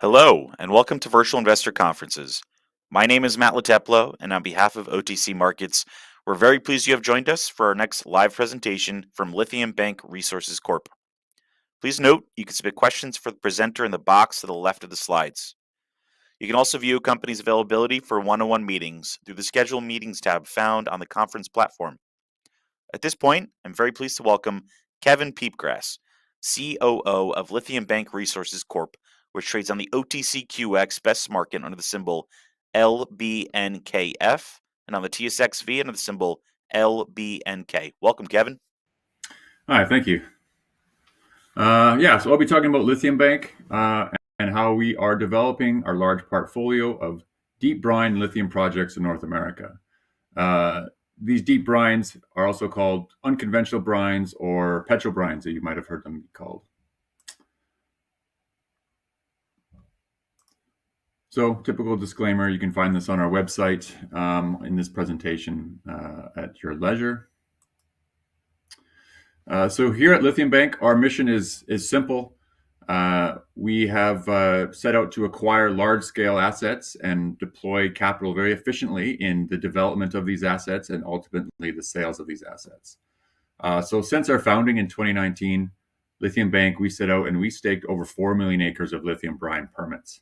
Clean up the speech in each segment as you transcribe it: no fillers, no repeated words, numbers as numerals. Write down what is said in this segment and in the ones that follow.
Hello, and welcome to Virtual Investor Conferences. My name is Matt Lateplo, and on behalf of OTC Markets, we're very pleased you have joined us for our next live presentation from LithiumBank Resources Corp. Please note you can submit questions for the presenter in the box to the left of the slides. You can also view a company's availability for one-on-one meetings through the Schedule Meetings tab found on the conference platform. At this point, I'm very pleased to welcome Kevin Peepgrass, COO of LithiumBank Resources Corp., which trades on the OTCQX Best Market under the symbol LBNKF and on the TSXV under the symbol LBNK. Welcome, Kevin. Hi, thank you. So I'll be talking about LithiumBank and how we are developing our large portfolio of deep brine lithium projects in North America. These deep brines are also called unconventional brines or petrobrines, that you might have heard them called. So, typical disclaimer, you can find this on our website in this presentation at your leisure. So here at LithiumBank, our mission is simple. We have set out to acquire large-scale assets and deploy capital very efficiently in the development of these assets and ultimately the sales of these assets. So since our founding in 2019, LithiumBank, we set out and we staked over 4 million acres of lithium brine permits.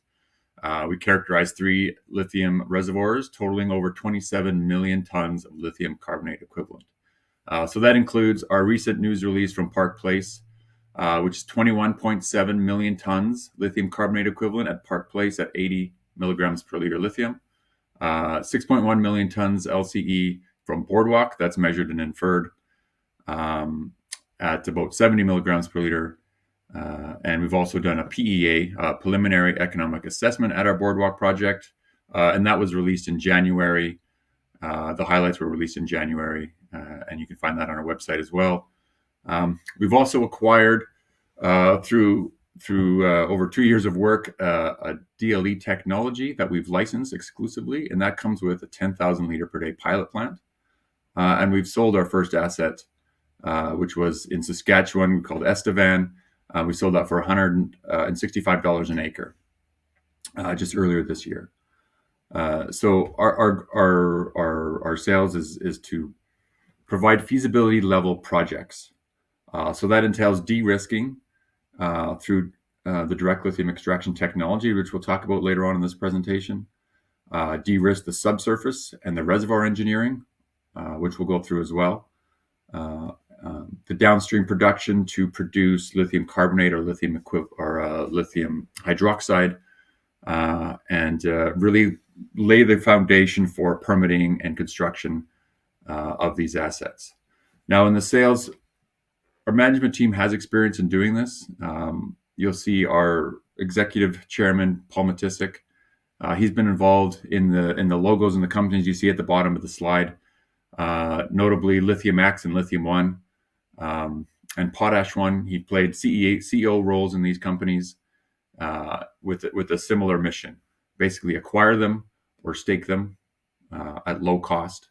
We characterized 3 lithium reservoirs totaling over 27 million tons of lithium carbonate equivalent. So that includes our recent news release from Park Place, which is 21.7 million tons lithium carbonate equivalent at Park Place at 80 milligrams per liter lithium. 6.1 million tons LCE from Boardwalk, that's measured and inferred, at about 70 milligrams per liter. And we've also done a PEA, preliminary economic assessment, at our Boardwalk project, and that was released in January. The highlights were released in January, and you can find that on our website as well. We've also acquired, through over 2 years of work, a DLE technology that we've licensed exclusively, and that comes with a 10,000 liter per day pilot plant. And we've sold our first asset, which was in Saskatchewan, called Estevan. We sold that for $165 an acre just earlier this year. So our sales is to provide feasibility level projects. So that entails de-risking through the direct lithium extraction technology, which we'll talk about later on in this presentation. De-risk the subsurface and the reservoir engineering, which we'll go through as well. The downstream production to produce lithium carbonate or lithium hydroxide, and really lay the foundation for permitting and construction of these assets. Now, in the sales, our management team has experience in doing this. You'll see our executive chairman, Paul Matisic. He's been involved in the logos and the companies you see at the bottom of the slide, notably Lithium X and Lithium One, and Potash One. He played CEO roles in these companies with a similar mission: basically acquire them or stake them at low cost,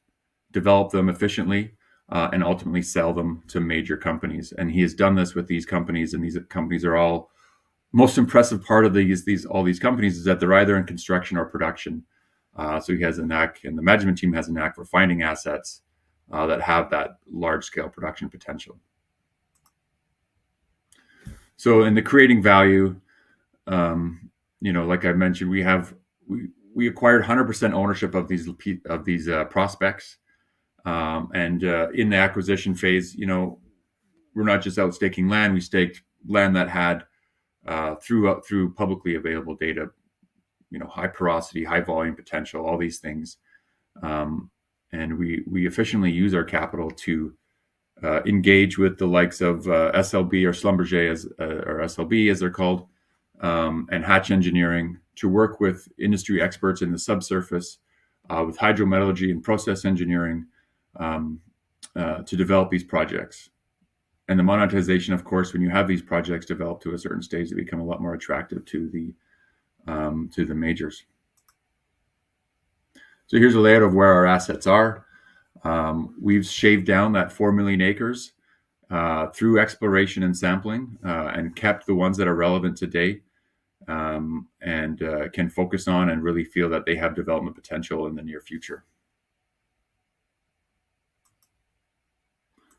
develop them efficiently, and ultimately sell them to major companies. And he has done this with these companies, and these companies are all, most impressive part of all these companies is that they're either in construction or production. So he has a knack, and the management team has a knack for finding assets that have that large scale production potential. So in the creating value, like I mentioned, we acquired 100% ownership of these prospects. And in the acquisition phase, we're not just out staking land. We staked land that had, through publicly available data, high porosity, high volume potential, all these things. And we efficiently use our capital to engage with the likes of SLB or Schlumberger, or SLB as they're called, and Hatch Engineering, to work with industry experts in the subsurface, with hydrometallurgy and process engineering, to develop these projects. And the monetization, of course, when you have these projects developed to a certain stage, they become a lot more attractive to the majors. So here's a layout of where our assets are. We've shaved down that 4 million acres through exploration and sampling, and kept the ones that are relevant today. and can focus on and really feel that they have development potential in the near future.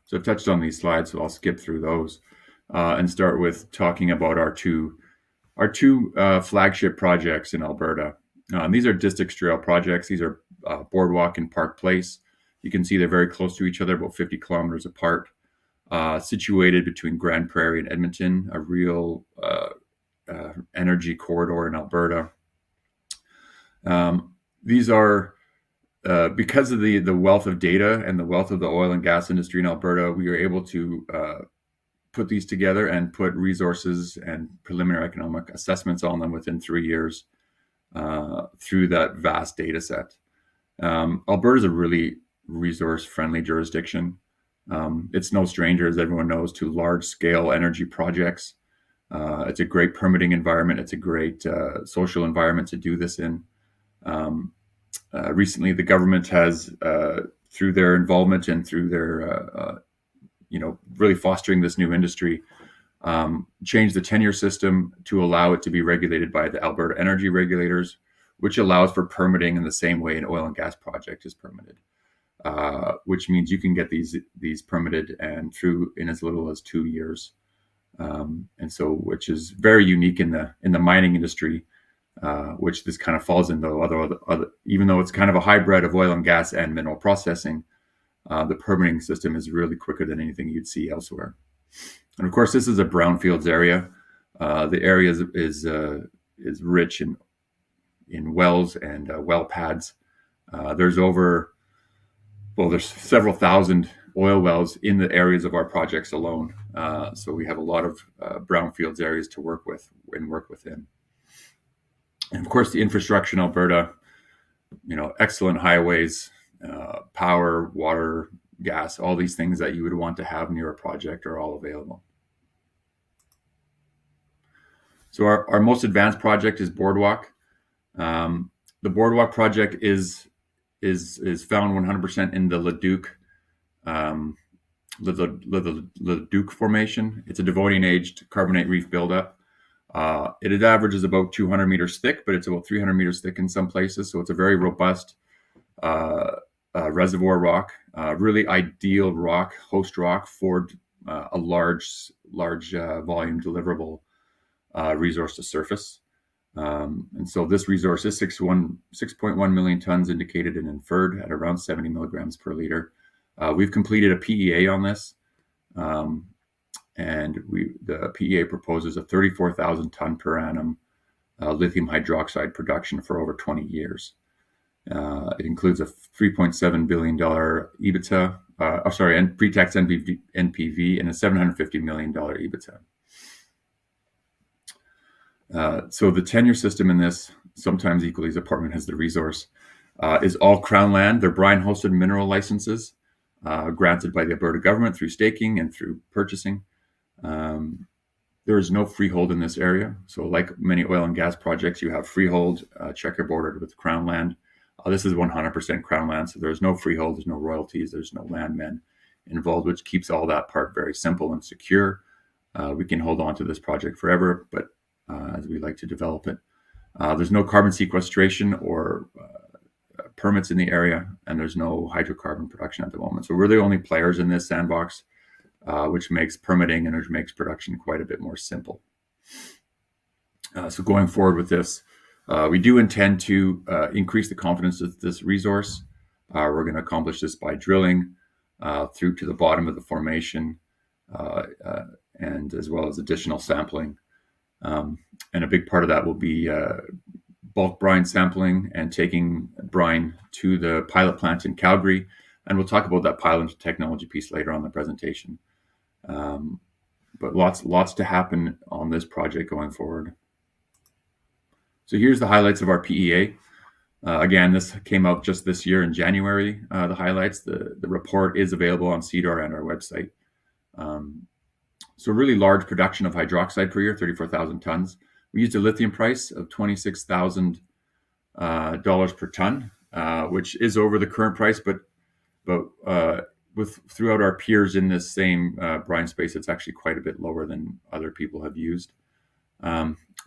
So I've touched on these slides, so I'll skip through those and start with talking about our two flagship projects in Alberta. These are District Trail projects. These are Boardwalk and Park Place. You can see they're very close to each other, about 50 kilometers apart, situated between Grand Prairie and Edmonton, a real energy corridor in Alberta. These are because of the wealth of data and the wealth of the oil and gas industry in Alberta, we are able to put these together and put resources and preliminary economic assessments on them within 3 years through that vast data set. Alberta is a really resource-friendly jurisdiction. It's no stranger, as everyone knows, to large-scale energy projects. It's a great permitting environment. It's a great social environment to do this in. Recently, the government has, through their involvement and through their, really fostering this new industry, changed the tenure system to allow it to be regulated by the Alberta energy regulators, which allows for permitting in the same way an oil and gas project is permitted, which means you can get these permitted and through in as little as 2 years, and so which is very unique in the mining industry. Which this kind of falls into other, even though it's kind of a hybrid of oil and gas and mineral processing, the permitting system is really quicker than anything you'd see elsewhere. And of course, this is a brownfields area. The area is rich in wells and well pads. There's several thousand oil wells in the areas of our projects alone. So we have a lot of brownfields areas to work with and work within. And of course, the infrastructure in Alberta, excellent highways, power, water, gas, all these things that you would want to have near a project are all available. So our most advanced project is Boardwalk. The Boardwalk project is found 100% in the Leduc formation. It's a Devonian-aged carbonate reef buildup. It averages about 200 meters thick, but it's about 300 meters thick in some places. So it's a very robust reservoir rock, really ideal host rock for a large volume deliverable resource to surface. And so this resource is 6.1 million tons indicated and inferred at around 70 milligrams per liter. We've completed a PEA on this. And the PEA proposes a 34,000 ton per annum lithium hydroxide production for over 20 years. It includes a $3.7 billion EBITDA, and pre-tax NPV and a $750 million EBITDA. So the tenure system in this, sometimes equally as important as the resource, is all Crown land. They're brine-hosted mineral licenses granted by the Alberta government through staking and through purchasing. There is no freehold in this area. So like many oil and gas projects, you have freehold checkerboarded with Crown land. This is 100% Crown land. So there's no freehold, there's no royalties, there's no landmen involved, which keeps all that part very simple and secure. We can hold on to this project forever, but as we like to develop it. There's no carbon sequestration or permits in the area, and there's no hydrocarbon production at the moment. So we're the only players in this sandbox, which makes permitting and which makes production quite a bit more simple. So going forward with this, we do intend to increase the confidence of this resource. We're going to accomplish this by drilling through to the bottom of the formation, and as well as additional sampling. And a big part of that will be bulk brine sampling and taking brine to the pilot plant in Calgary. And we'll talk about that pilot technology piece later on in the presentation. But lots to happen on this project going forward. So here's the highlights of our PEA. Again, this came out just this year in January, the highlights. The report is available on CDOR and our website. So really large production of hydroxide per year, 34,000 tons. We used a lithium price of $26,000 per ton, which is over the current price, but throughout our peers in this same brine space, it's actually quite a bit lower than other people have used.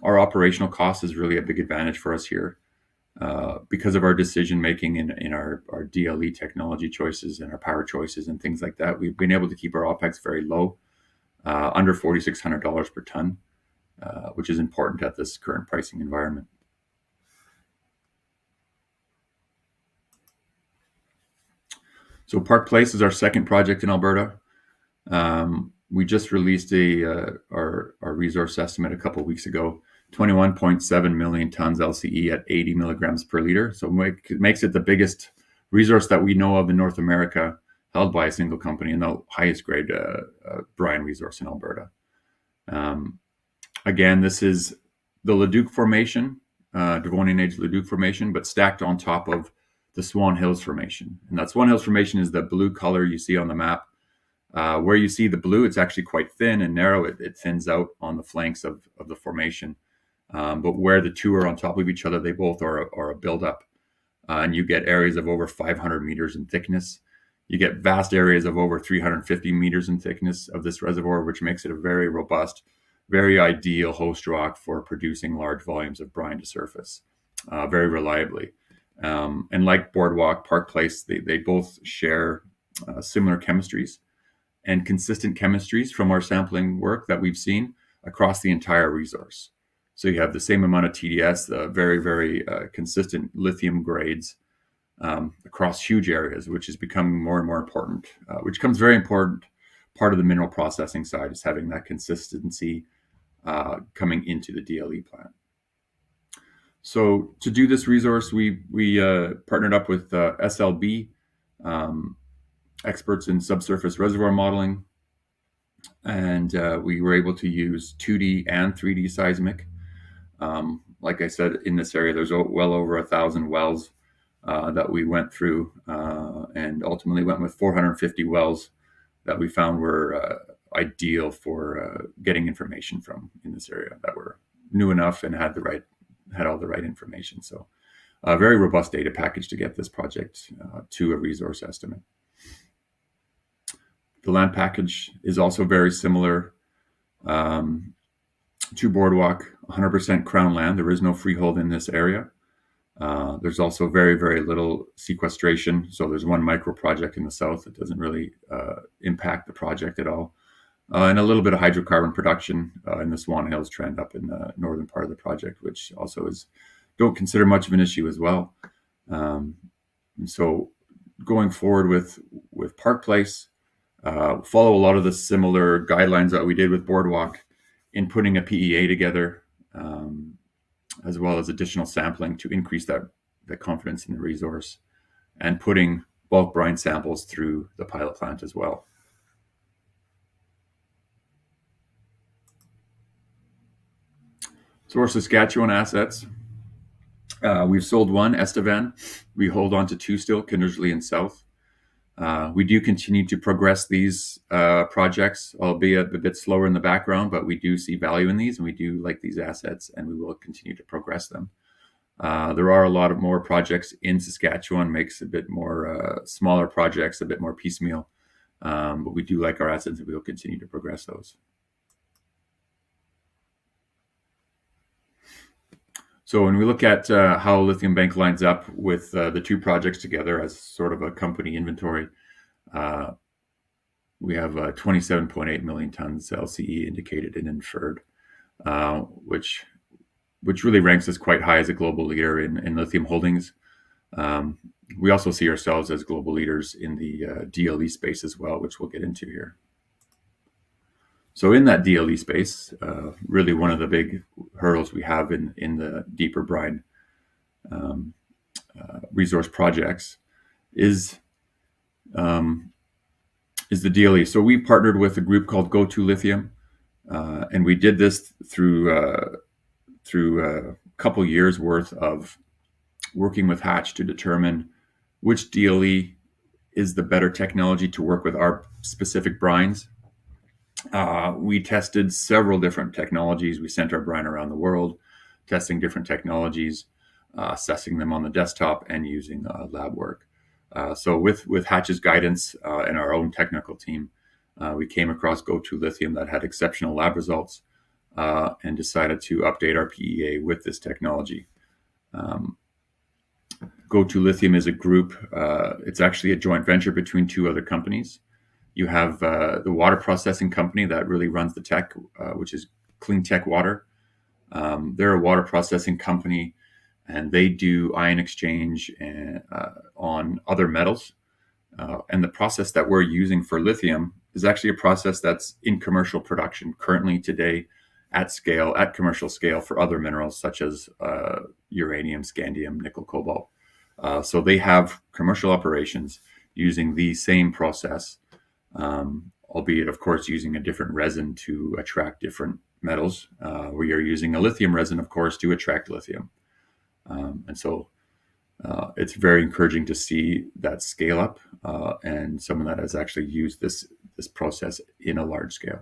Our operational cost is really a big advantage for us here. Because of our decision making in our DLE technology choices and our power choices and things like that, we've been able to keep our OPEX very low, under $4,600 per ton, which is important at this current pricing environment. So Park Place is our second project in Alberta. We just released our resource estimate a couple of weeks ago. 21.7 million tons LCE at 80 milligrams per liter. So it makes it the biggest resource that we know of in North America, held by a single company, and the highest grade brine resource in Alberta. Again, this is the Leduc Formation, Devonian Age Leduc Formation, but stacked on top of the Swan Hills Formation. And that Swan Hills Formation is the blue color you see on the map. Where you see the blue, it's actually quite thin and narrow. It thins out on the flanks of the formation. But where the two are on top of each other, they both are a buildup. And you get areas of over 500 meters in thickness. You get vast areas of over 350 meters in thickness of this reservoir, which makes it a very robust, very ideal host rock for producing large volumes of brine to surface very reliably. And like Boardwalk, Park Place, they both share similar chemistries and consistent chemistries from our sampling work that we've seen across the entire resource. So you have the same amount of TDS, very, very consistent lithium grades across huge areas, which is becoming more and more important, which becomes very important. Part of the mineral processing side is having that consistency coming into the DLE plant. So to do this resource, we partnered up with SLB, experts in subsurface reservoir modeling, and we were able to use 2D and 3D seismic. Like I said, in this area, there's well over 1,000 wells that we went through, and ultimately went with 450 wells that we found were ideal for getting information from in this area, that were new enough and had all the right information. So a very robust data package to get this project to a resource estimate. The land package is also very similar to Boardwalk, 100% crown land. There is no freehold in this area. There's also very, very little sequestration. So there's one micro project in the south that doesn't really impact the project at all. And a little bit of hydrocarbon production in the Swan Hills trend up in the northern part of the project, which also don't consider much of an issue as well. And so going forward with Park Place, follow a lot of the similar guidelines that we did with Boardwalk in putting a PEA together, as well as additional sampling to increase the confidence in the resource, and putting bulk brine samples through the pilot plant as well. So our Saskatchewan assets, we've sold one, Estevan. We hold on to two still, Kindersley and South. We do continue to progress these projects, albeit a bit slower in the background, but we do see value in these, and we do like these assets, and we will continue to progress them. There are a lot of more projects in Saskatchewan, makes a bit more smaller projects, a bit more piecemeal, but we do like our assets, and we will continue to progress those. So when we look at how LithiumBank lines up with the two projects together as sort of a company inventory, we have 27.8 million tons LCE indicated and inferred, which really ranks us quite high as a global leader in lithium holdings. We also see ourselves as global leaders in the DLE space as well, which we'll get into here. So in that DLE space, really one of the big hurdles we have in the deeper brine resource projects is the DLE. So we partnered with a group called Go2 Lithium, and we did this through a couple years worth of working with Hatch to determine which DLE is the better technology to work with our specific brines. We tested several different technologies. We sent our brine around the world, testing different technologies, assessing them on the desktop, and using lab work. So with Hatch's guidance and our own technical team, we came across Go2 Lithium that had exceptional lab results. and decided to update our PEA with this technology. Go-To Lithium is a group. It's actually a joint venture between two other companies. You have the water processing company that really runs the tech, which is Clean Tech Water. They're a water processing company, and they do ion exchange on other metals. And the process that we're using for lithium is actually a process that's in commercial production currently today at scale, at commercial scale for other minerals such as uranium, scandium, nickel, cobalt. So they have commercial operations using the same process, albeit, of course, using a different resin to attract different metals. We are using a lithium resin, of course, to attract lithium. And so it's very encouraging to see that scale up and someone that has actually used this process in a large scale.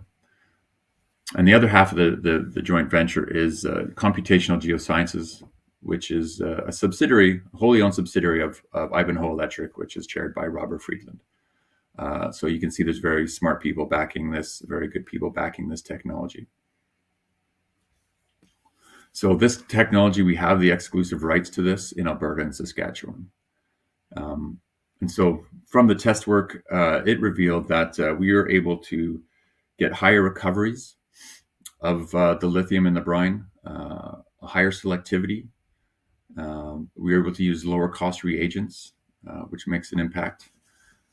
And the other half of the joint venture is Computational Geosciences, which is a subsidiary, wholly owned subsidiary of Ivanhoe Electric, which is chaired by Robert Friedland. So you can see there's very smart people backing this, very good people backing this technology. So this technology, we have the exclusive rights to this in Alberta and Saskatchewan. And so from the test work, it revealed that we are able to get higher recoveries of the lithium in the brine, a higher selectivity. We are able to use lower cost reagents, which makes an impact.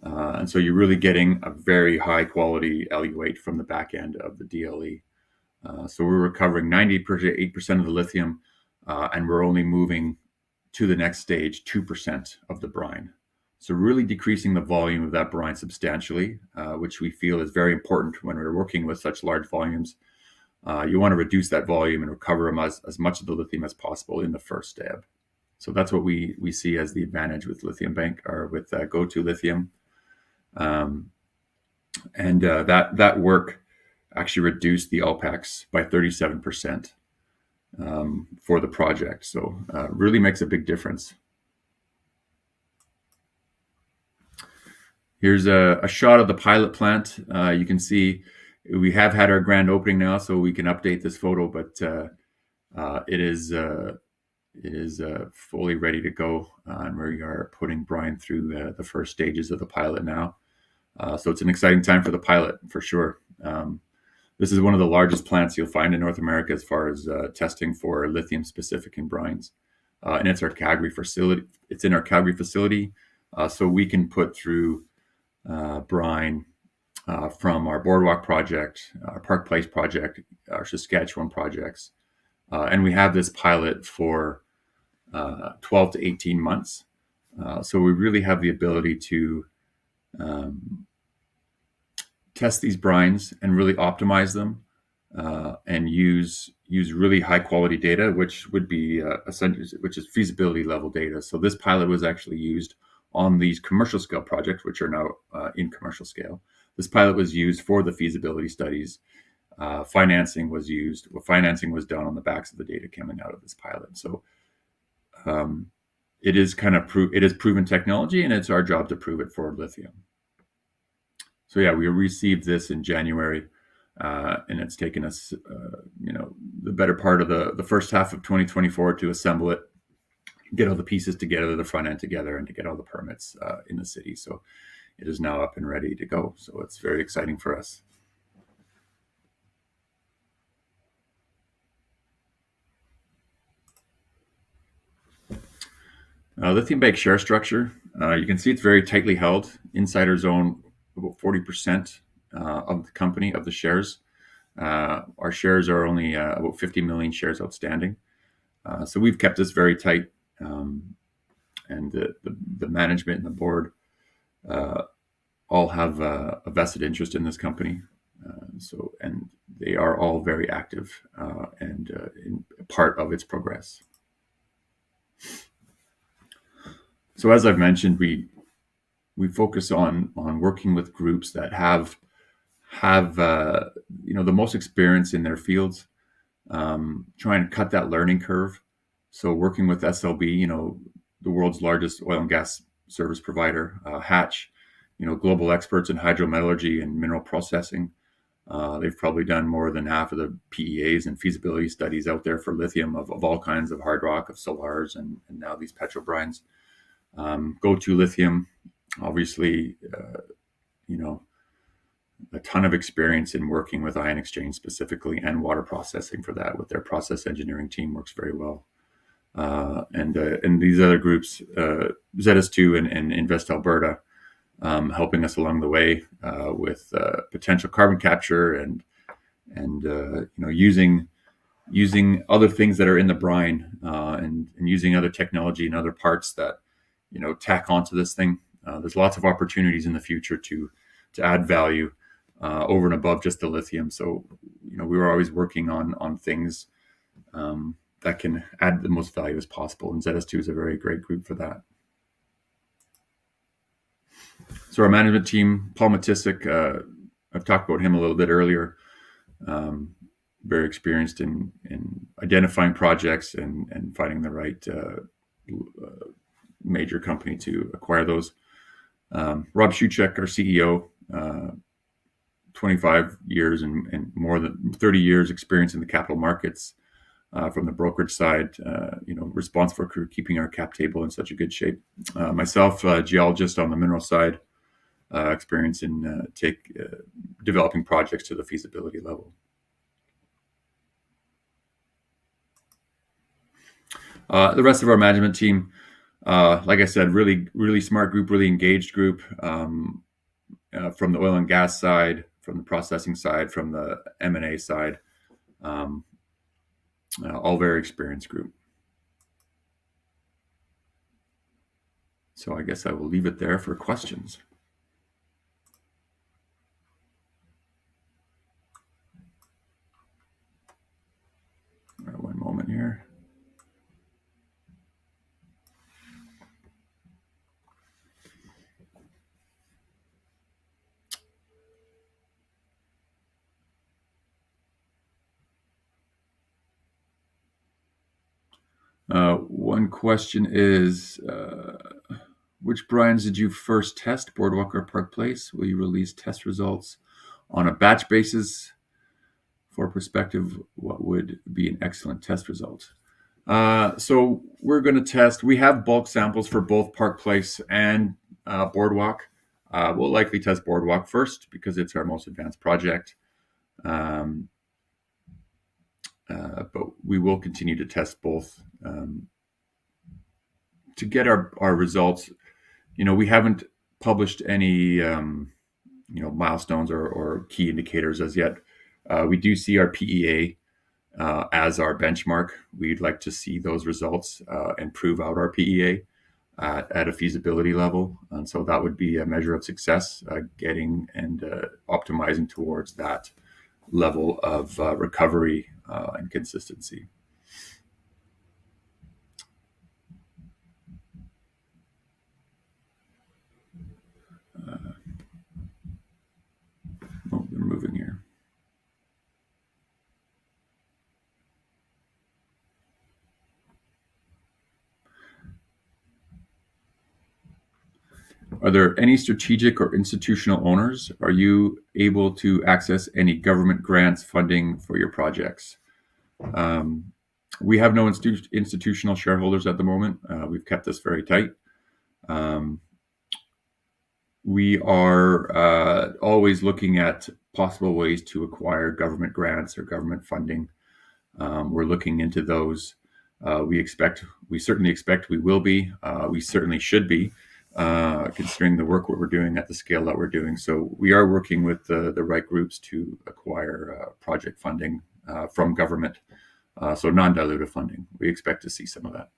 And so you're really getting a very high quality eluate from the back end of the DLE. So we're recovering 98% of the lithium, and we're only moving to the next stage 2% of the brine. So really decreasing the volume of that brine substantially, which we feel is very important when we're working with such large volumes. You want to reduce that volume and recover as much of the lithium as possible in the first step. So that's what we see as the advantage with LithiumBank or with Go-To Lithium. And that work actually reduced the OPEX by 37% for the project. So really makes a big difference. Here's a shot of the pilot plant. You can see we have had our grand opening now, so we can update this photo, but it is fully ready to go. And we are putting brine through the first stages of the pilot now. So it's an exciting time for the pilot, for sure. This is one of the largest plants you'll find in North America as far as testing for lithium specific in brines. And it's our Calgary facility. It's in our Calgary facility. So we can put through brine from our Boardwalk project, our Park Place project, our Saskatchewan projects. And we have this pilot for 12 to 18 months. So we really have the ability to test these brines and really optimize them and use really high quality data, which would be which is feasibility level data. So this pilot was actually used on these commercial scale projects, which are now in commercial scale. This pilot was used for the feasibility studies. Financing was used. Well, financing was done on the backs of the data coming out of this pilot. So it is it is proven technology, and it's our job to prove it for lithium. So yeah, we received this in January, and it's taken us, the better part of the first half of 2024 to assemble it, get all the pieces together, the front end together, and to get all the permits in the city. So it is now up and ready to go. So it's very exciting for us. LithiumBank share structure. You can see it's very tightly held. Insiders own about 40% of the company, of the shares. Our shares are only about 50 million shares outstanding. So we've kept this very tight. And the management and the board all have a vested interest in this company. And they are all very active and in part of its progress. So as I've mentioned, we focus on working with groups that have the most experience in their fields, trying to cut that learning curve. So working with SLB, the world's largest oil and gas service provider, Hatch, global experts in hydrometallurgy and mineral processing, They've probably done more than half of the PEAs and feasibility studies out there for lithium of all kinds of hard rock, of salars, and now these petrobrines. Go to Lithium, obviously, a ton of experience in working with ion exchange specifically and water processing for that. With their process engineering team, works very well. And these other groups, ZS2 and Invest Alberta, helping us along the way with potential carbon capture and using other things that are in the brine and using other technology and other parts that tack onto this thing. There's lots of opportunities in the future to add value over and above just the lithium. So we were always working on things that can add the most value as possible, and ZS2 is a very great group for that. So our management team, Paul Matisik, I've talked about him a little bit earlier. Very experienced in identifying projects and finding the right major company to acquire those. Rob Shuchek, our CEO, 25 years and more than 30 years experience in the capital markets from the brokerage side, responsible for keeping our cap table in such a good shape. Myself, geologist on the mineral side, experience in developing projects to the feasibility level. The rest of our management team, like I said, really, really smart group, really engaged group from the oil and gas side, from the processing side, from the M&A side, all very experienced group. So I guess I will leave it there for questions. One moment here. One question is, which brines did you first test, Boardwalk or Park Place? Will you release test results on a batch basis? For perspective, what would be an excellent test result? So we're going to test. We have bulk samples for both Park Place and Boardwalk. We'll likely test Boardwalk first because it's our most advanced project. But we will continue to test both to get our results. We haven't published any milestones or key indicators as yet. We do see our PEA as our benchmark. We'd like to see those results and prove out our PEA at a feasibility level. And so that would be a measure of success, getting and optimizing towards that level of recovery and consistency. They're moving here. Are there any strategic or institutional owners? Are you able to access any government grants funding for your projects? We have no institutional shareholders at the moment. We've kept this very tight. We are always looking at possible ways to acquire government grants or government funding. We're looking into those. We certainly expect we will be. We certainly should be, considering the work what we're doing at the scale that we're doing. So we are working with the right groups to acquire project funding from government. So non-dilutive funding. We expect to see some of that.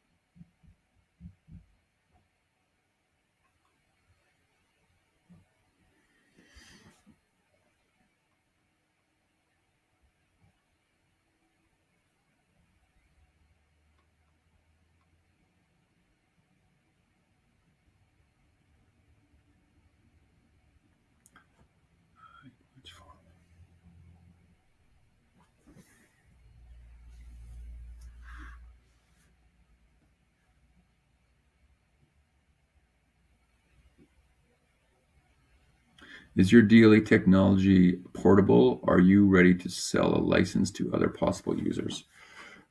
Is your DLE technology portable? Are you ready to sell a license to other possible users?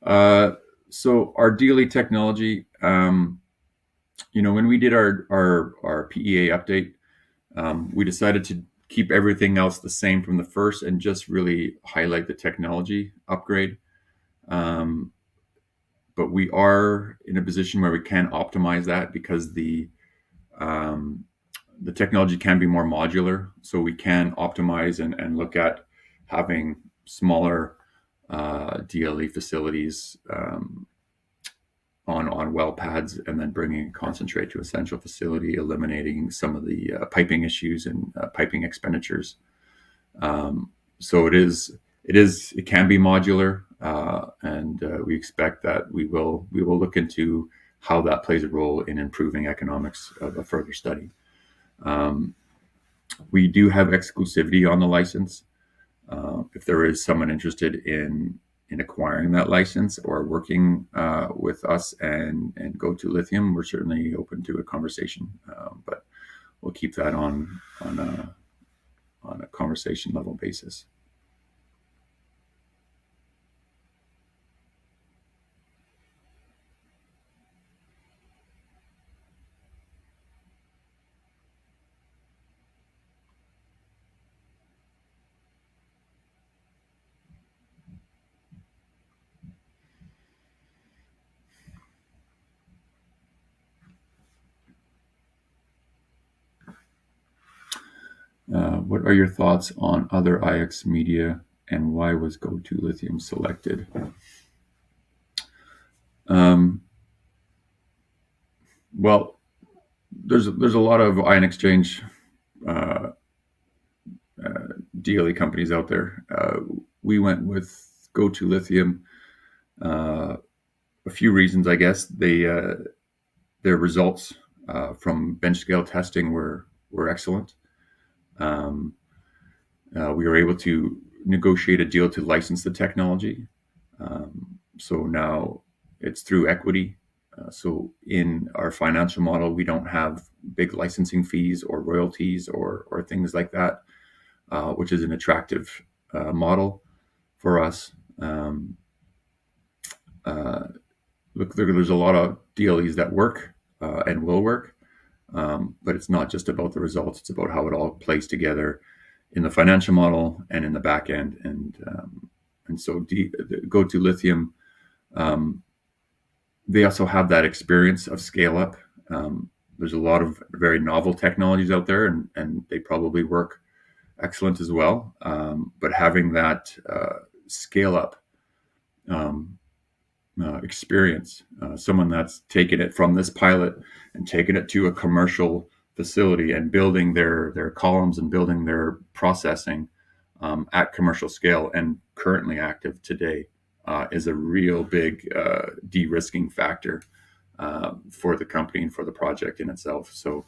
So our DLE technology, when we did our PEA update, we decided to keep everything else the same from the first and just really highlight the technology upgrade. But we are in a position where we can optimize that because the technology can be more modular, so we can optimize and look at having smaller DLE facilities on well pads, and then bringing concentrate to a central facility, eliminating some of the piping issues and piping expenditures. So it can be modular, and we expect that we will look into how that plays a role in improving economics of a further study. We do have exclusivity on the license. If there is someone interested in acquiring that license or working with us and go to lithium, we're certainly open to a conversation. But we'll keep that on a conversation level basis. What are your thoughts on other IX media, and why was Go2 Lithium selected? Well, there's a lot of ion exchange DLE companies out there. We went with Go2 Lithium. A few reasons, I guess. Their results from bench scale testing were excellent. We were able to negotiate a deal to license the technology. So now it's through equity. So in our financial model, we don't have big licensing fees or royalties or things like that, which is an attractive model for us. Look, there's a lot of DLEs that work and will work, but it's not just about the results. It's about how it all plays together in the financial model and in the back end. And so Go2 Lithium, they also have that experience of scale up. There's a lot of very novel technologies out there, and they probably work excellent as well. But having that scale up experience, someone that's taken it from this pilot and taken it to a commercial facility and building their columns and building their processing at commercial scale and currently active today, is a real big de-risking factor for the company and for the project in itself. So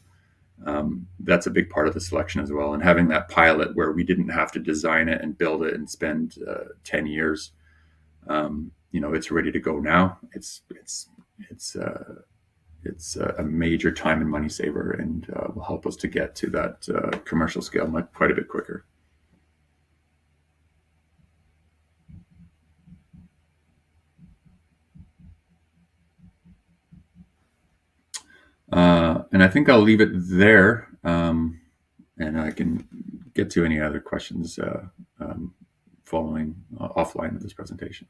that's a big part of the selection as well. And having that pilot where we didn't have to design it and build it and spend 10 years, it's ready to go now. It's a major time and money saver, and will help us to get to that commercial scale quite a bit quicker. And I think I'll leave it there, and I can get to any other questions following offline of this presentation.